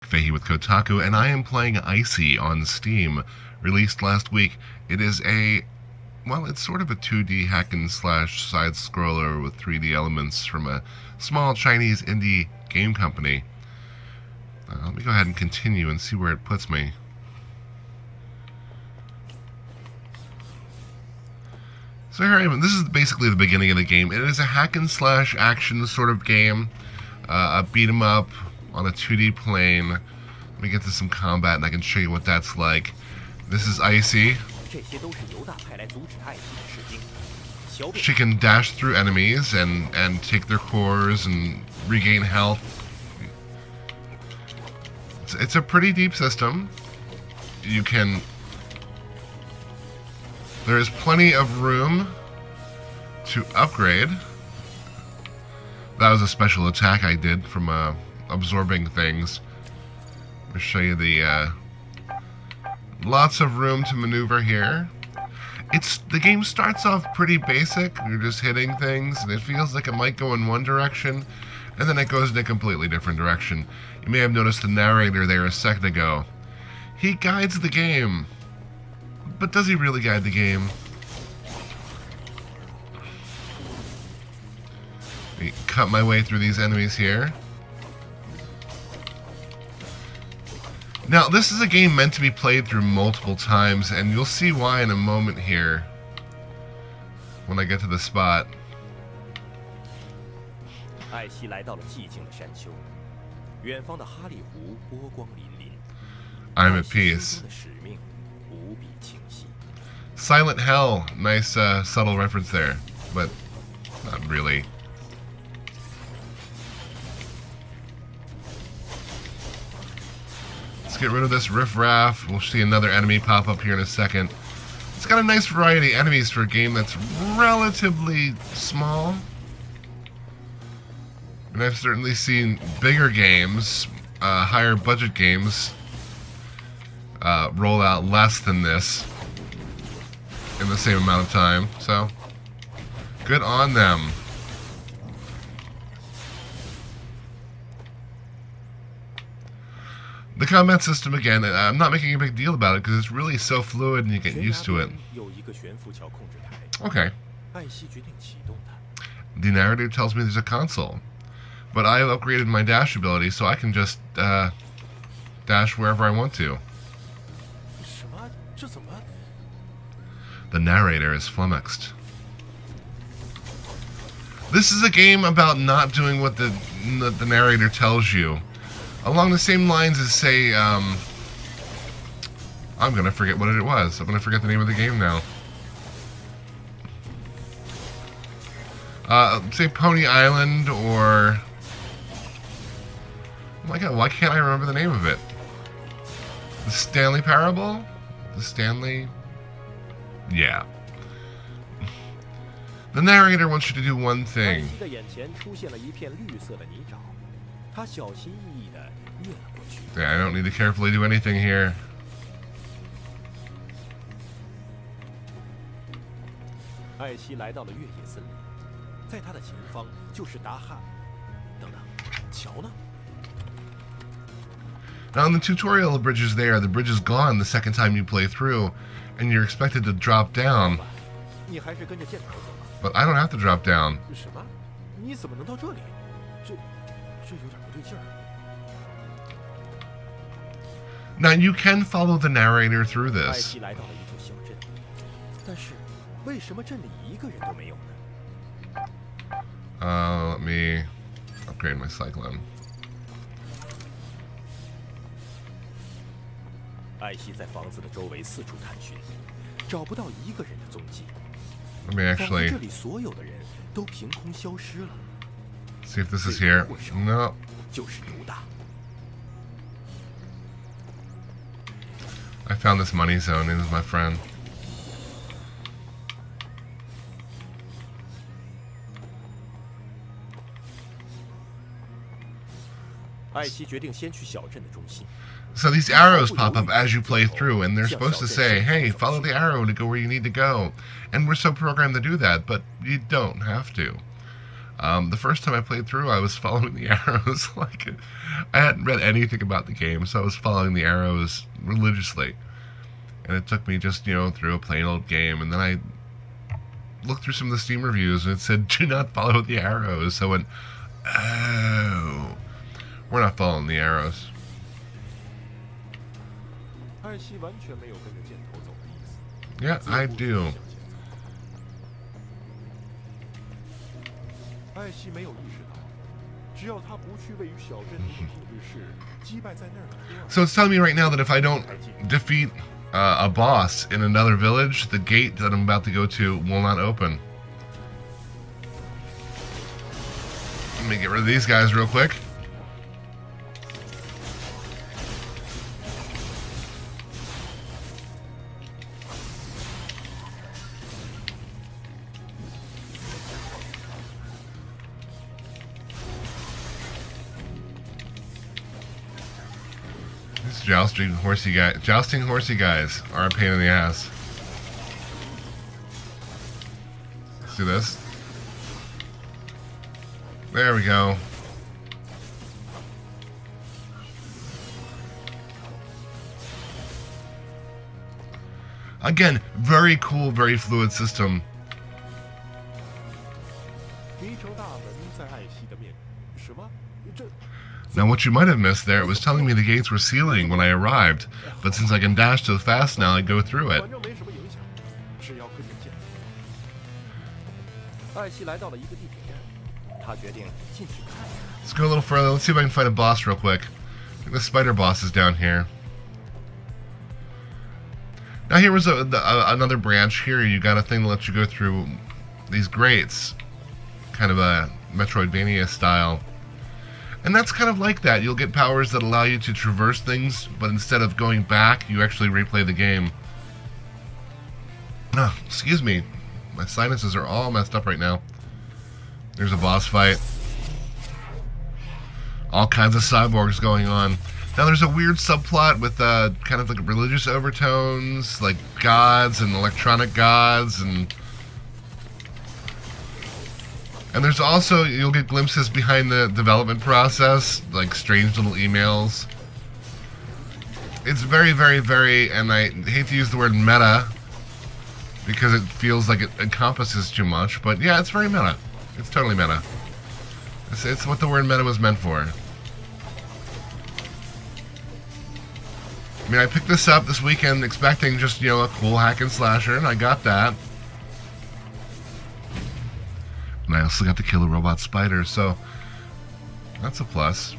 Fahey with Kotaku, and I am playing Icey on Steam, released last week. It is it's sort of a 2D hack and slash side scroller with 3D elements from a small Chinese indie game company. Let me go ahead and continue and see where it puts me. So here I am. This is basically the beginning of the game. It is a hack and slash action sort of game, a beat 'em up on a 2D plane. Let me get to some combat and I can show you what that's like. This is Icey. She can dash through enemies and take their cores and regain health. It's a pretty deep system. There is plenty of room to upgrade. That was a special attack I did from absorbing things. Let me show you the lots of room to maneuver here. The game starts off pretty basic. You're just hitting things, and it feels like it might go in one direction, and then it goes in a completely different direction. You may have noticed the narrator there a second ago. He guides the game. But does he really guide the game? Let me cut my way through these enemies here. Now, this is a game meant to be played through multiple times, and you'll see why in a moment here when I get to the spot. I'm at peace. Silent Hell, nice subtle reference there, but not really. Let's get rid of this riffraff. We'll see another enemy pop up here in a second. It's got a nice variety of enemies for a game that's relatively small. And I've certainly seen bigger games, higher budget games, roll out less than this in the same amount of time, so good on them. The combat system, again, I'm not making a big deal about it because it's really so fluid and you get used to it. Okay. The narrator tells me there's a console, but I have upgraded my dash ability so I can just dash wherever I want to. The narrator is flummoxed. This is a game about not doing what the narrator tells you. Along the same lines as, say, I'm gonna forget what it was. I'm gonna forget the name of the game now. Say Pony Island, or... Oh my god, why can't I remember the name of it? The Stanley Parable? The Stanley... Yeah. The narrator wants you to do one thing. Yeah, I don't need to carefully do anything here. Now, in the tutorial, the bridge is there. The bridge is gone the second time you play through, and you're expected to drop down. But I don't have to drop down. Now, you can follow the narrator through this. Let me upgrade my cyclone. Let me actually see if this is here. No. I found this money zone. It is my friend. So these arrows pop up as you play through, and they're supposed to say, hey, follow the arrow to go where you need to go. And we're so programmed to do that, but you don't have to. The first time I played through, I was following the arrows. Like, I hadn't read anything about the game, so I was following the arrows religiously. And it took me just, through a plain old game. And then I looked through some of the Steam reviews, and it said, do not follow the arrows. So I went, oh, we're not following the arrows. Yeah, I do. So it's telling me right now that if I don't defeat a boss in another village, the gate that I'm about to go to will not open. Let me get rid of these guys real quick. Jousting horsey guys are a pain in the ass. Let's do this. There we go. Again, very cool, very fluid system. Now, what you might have missed there, it was telling me the gates were sealing when I arrived, but since I can dash so fast now, I go through it. Let's go a little further. Let's see if I can find a boss real quick. I think the spider boss is down here. Now here was another branch. Here you got a thing that lets you go through these grates. Kind of a Metroidvania style. And that's kind of like that. You'll get powers that allow you to traverse things, but instead of going back, you actually replay the game. Oh, excuse me. My sinuses are all messed up right now. There's a boss fight. All kinds of cyborgs going on. Now there's a weird subplot with kind of like religious overtones, like gods and electronic gods, and there's also, you'll get glimpses behind the development process, like strange little emails. It's very, very, very, and I hate to use the word meta, because it feels like it encompasses too much, but yeah, it's very meta. It's totally meta. It's what the word meta was meant for. I mean, I picked this up this weekend expecting just, a cool hack and slasher, and I got that. And I also got to kill a robot spider, so that's a plus.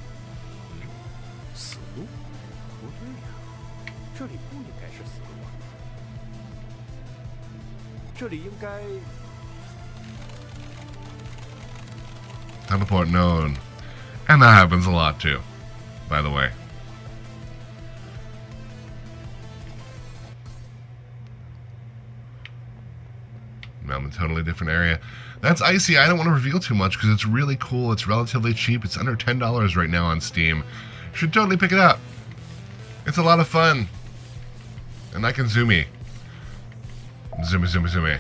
Teleport known. And that happens a lot too, by the way. I'm in a totally different area. That's Icey. I don't want to reveal too much because it's really cool. It's relatively cheap. It's under $10 right now on Steam. You should totally pick it up. It's a lot of fun. And I can zoomy. Zoomy, zoomy, zoomy.